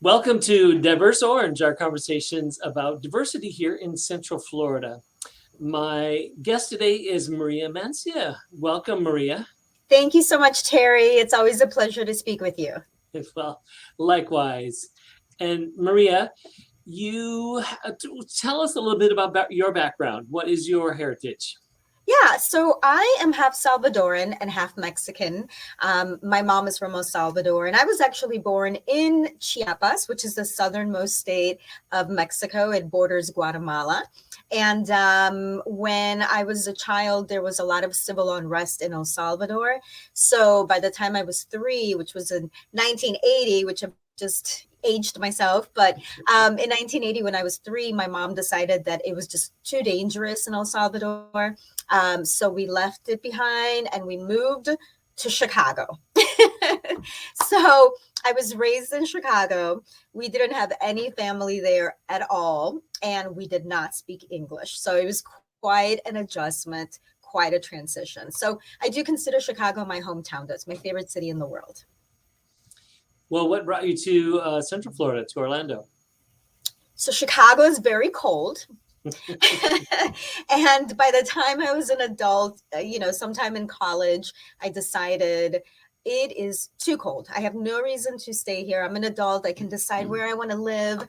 Welcome to Diverse Orange, our conversations about diversity here in Central Florida. My guest today is Maria Mancia. Welcome, Maria. Thank you so much, Terry. It's always a pleasure to speak with you. Well, likewise. And Maria, you tell us a little bit about your background. What is your heritage? Yeah, so I am half Salvadoran and half Mexican. My mom is from El Salvador, and I was actually born in Chiapas, which is the southernmost state of Mexico. It borders Guatemala. And when I was a child, there was a lot of civil unrest in El Salvador. So by the time I was 3, which was in 1980, which I've just aged myself, but in 1980, when I was 3, my mom decided that it was just too dangerous in El Salvador. So we left it behind and we moved to Chicago. So I was raised in Chicago. We didn't have any family there at all, and we did not speak English. So it was quite an adjustment, quite a transition. So I do consider Chicago my hometown. That's my favorite city in the world. Well, what brought you to Central Florida, to Orlando? So Chicago is very cold. And by the time I was an adult, sometime in college, I decided it is too cold. I have no reason to stay here. I'm an adult. I can decide where I want to live.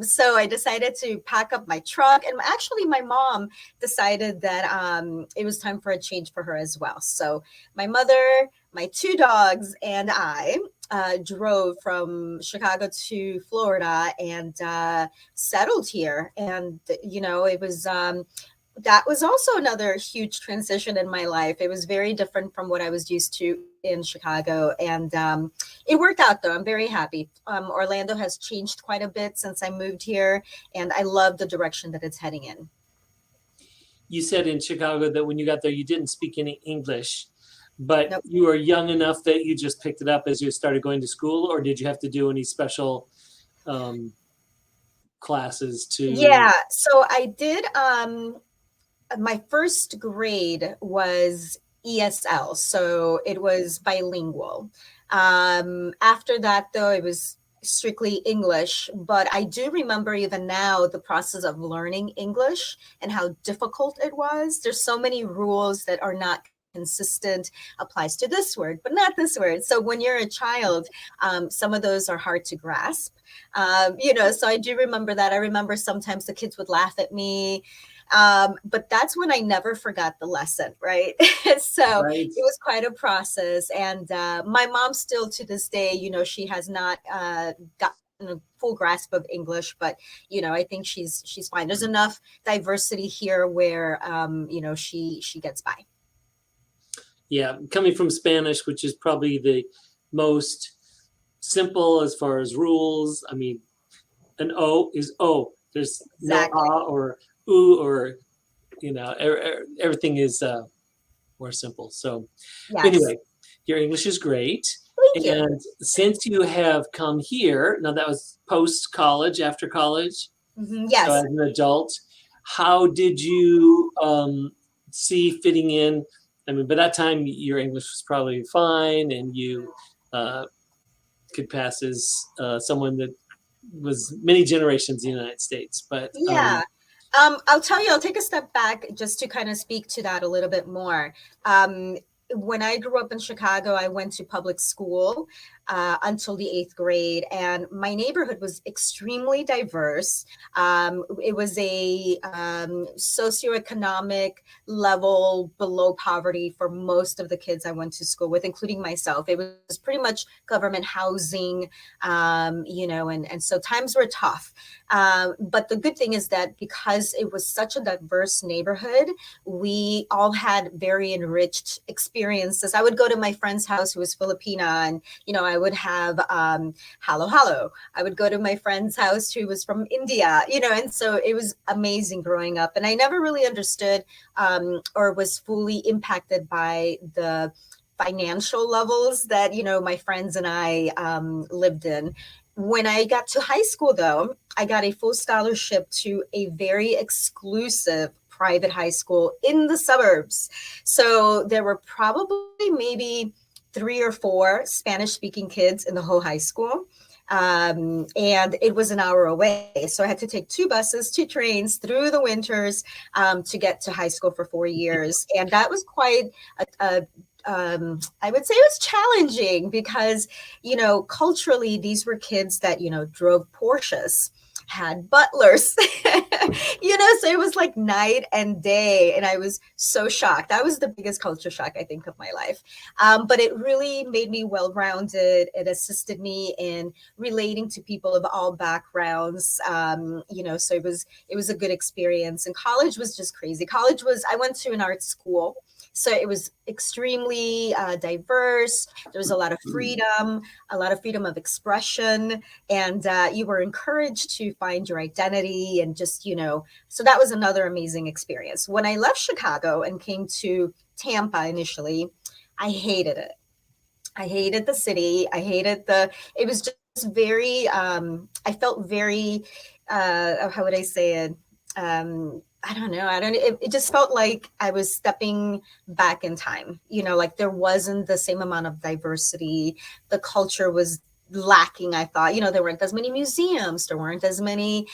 So I decided to pack up my truck. And actually, my mom decided that it was time for a change for her as well. So my mother, my 2 dogs, and I drove from Chicago to Florida and settled here. And, it was that was also another huge transition in my life. It was very different from what I was used to in Chicago. And it worked out, though. I'm very happy. Orlando has changed quite a bit since I moved here, and I love the direction that it's heading in. You said in Chicago that when you got there, you didn't speak any English, but Nope. you were young enough that you just picked it up as you started going to school, or did you have to do any special classes to? Yeah, so I did. My first grade was ESL, so it was bilingual. After that, though, it was strictly English, but I do remember even now the process of learning English and how difficult it was. There's so many rules that are not consistent, applies to this word, but not this word. So when you're a child, some of those are hard to grasp. So I do remember that. I remember sometimes the kids would laugh at me. But that's when I never forgot the lesson, right? So Right. it was quite a process. And my mom still to this day, she has not gotten a full grasp of English, but, I think she's fine. There's enough diversity here where, she gets by. Yeah, coming from Spanish, which is probably the most simple as far as rules. I mean, an O is O. There's Exactly. no A or U, or everything is more simple. So Yes. anyway, your English is great. Thank you. And since you have come here, now that was post-college, after college, Yes. so as an adult, how did you see fitting in? I mean, by that time, your English was probably fine, and you could pass as someone that was many generations in the United States. But Yeah. I'll tell you, I'll take a step back just to kind of speak to that a little bit more. When I grew up in Chicago, I went to public school until the 8th grade, and my neighborhood was extremely diverse. It was a socioeconomic level below poverty for most of the kids I went to school with, including myself. It was pretty much government housing, and so times were tough. But the good thing is that because it was such a diverse neighborhood, we all had very enriched experiences. I would go to my friend's house who was Filipina, and, I would have halo halo. I would go to my friend's house who was from India, and so it was amazing growing up. And I never really understood or was fully impacted by the financial levels that, my friends and I lived in. When I got to high school, though, I got a full scholarship to a very exclusive private high school in the suburbs. So there were probably maybe 3 or 4 Spanish-speaking kids in the whole high school. And it was an hour away. So I had to take 2 buses, 2 trains through the winters to get to high school for 4 years. And that was quite I would say it was challenging because, culturally, these were kids that, drove Porsches, had butlers, so it was like night and day. And I was so shocked. That was the biggest culture shock, I think, of my life. But it really made me well-rounded. It assisted me in relating to people of all backgrounds. So it was a good experience. And college was just crazy. I went to an art school. So it was extremely diverse. There was a lot of freedom of expression, and you were encouraged to find your identity and just, so that was another amazing experience. When I left Chicago and came to Tampa initially, I hated it. I hated the city. It was just very, I felt very, how would I say it? I don't know. It just felt like I was stepping back in time, like there wasn't the same amount of diversity. The culture was lacking, I thought. There weren't as many museums, there weren't as many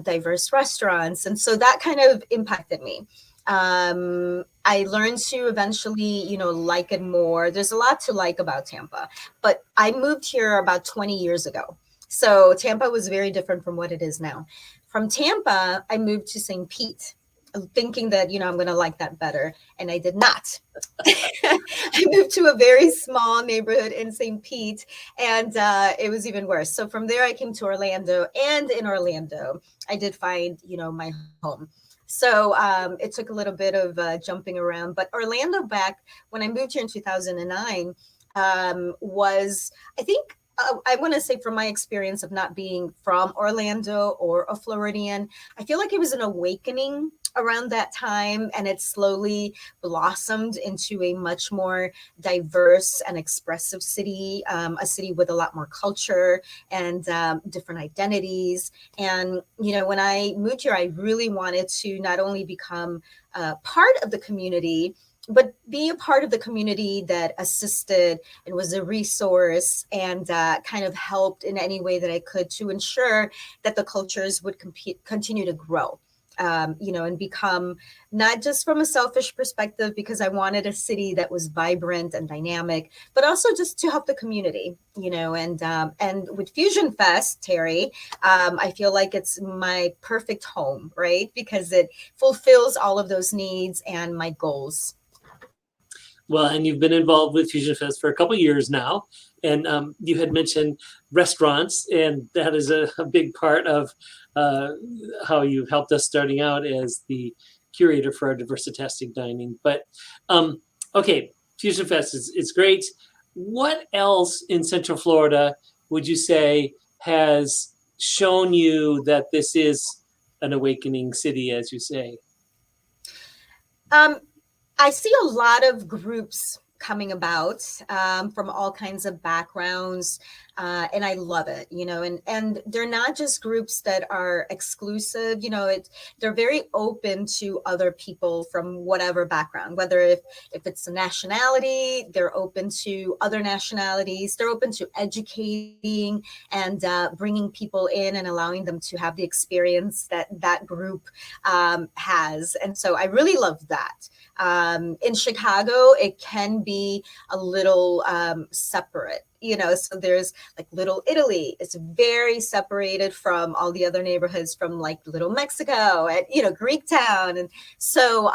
diverse restaurants. And so that kind of impacted me. I learned to eventually, like it more. There's a lot to like about Tampa, but I moved here about 20 years ago. So Tampa was very different from what it is now. From Tampa, I moved to St. Pete, thinking that, I'm going to like that better. And I did not. I moved to a very small neighborhood in St. Pete, and it was even worse. So from there, I came to Orlando. And in Orlando, I did find, my home. So it took a little bit of jumping around. But Orlando, back when I moved here in 2009, was, I think, I want to say, from my experience of not being from Orlando or a Floridian, I feel like it was an awakening around that time, and it slowly blossomed into a much more diverse and expressive city, a city with a lot more culture and different identities. And, when I moved here, I really wanted to not only become part of the community, but be a part of the community that assisted and was a resource and kind of helped in any way that I could to ensure that the cultures would continue to grow, and become, not just from a selfish perspective, because I wanted a city that was vibrant and dynamic, but also just to help the community, and with Fusion Fest, Terry, I feel like it's my perfect home, right? Because it fulfills all of those needs and my goals. Well, and you've been involved with FusionFest for a couple of years now, and you had mentioned restaurants, and that is a big part of how you've helped us starting out as the curator for our Diversitastic dining. But okay, FusionFest it's great. What else in Central Florida would you say has shown you that this is an awakening city, as you say? I see a lot of groups coming about from all kinds of backgrounds, and I love it, and they're not just groups that are exclusive, they're very open to other people from whatever background, whether if it's a nationality, they're open to other nationalities, they're open to educating and bringing people in and allowing them to have the experience that group has. And so I really love that. In Chicago, it can be a little separate, so there's like Little Italy. It's very separated from all the other neighborhoods, from like Little Mexico and, Greek Town. And so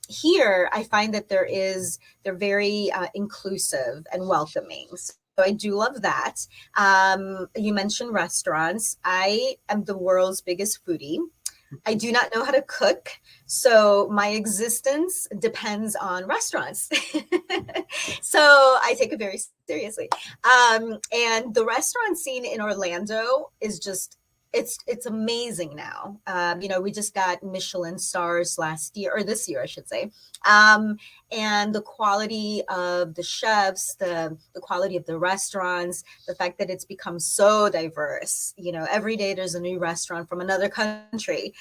here I find that they're very inclusive and welcoming. So I do love that. You mentioned restaurants. I am the world's biggest foodie. I do not know how to cook, so my existence depends on restaurants. So I take it very seriously. And the restaurant scene in Orlando is just, it's amazing now. We just got Michelin stars last year, or this year, I should say. And the quality of the chefs, the quality of the restaurants, the fact that it's become so diverse. Every day there's a new restaurant from another country,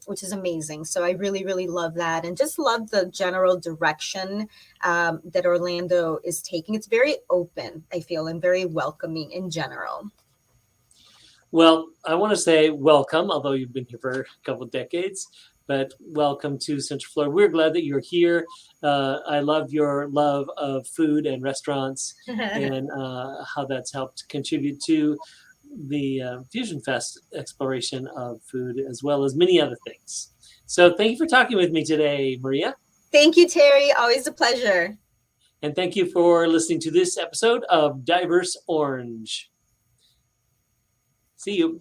which is amazing. So I really, really love that, and just love the general direction that Orlando is taking. It's very open, I feel, and very welcoming in general. Well, I want to say welcome, although you've been here for a couple of decades, but welcome to Central Florida. We're glad that you're here. I love your love of food and restaurants and how that's helped contribute to the Fusion Fest exploration of food, as well as many other things. So thank you for talking with me today, Maria. Thank you, Terry. Always a pleasure. And thank you for listening to this episode of Diverse Orange. See you.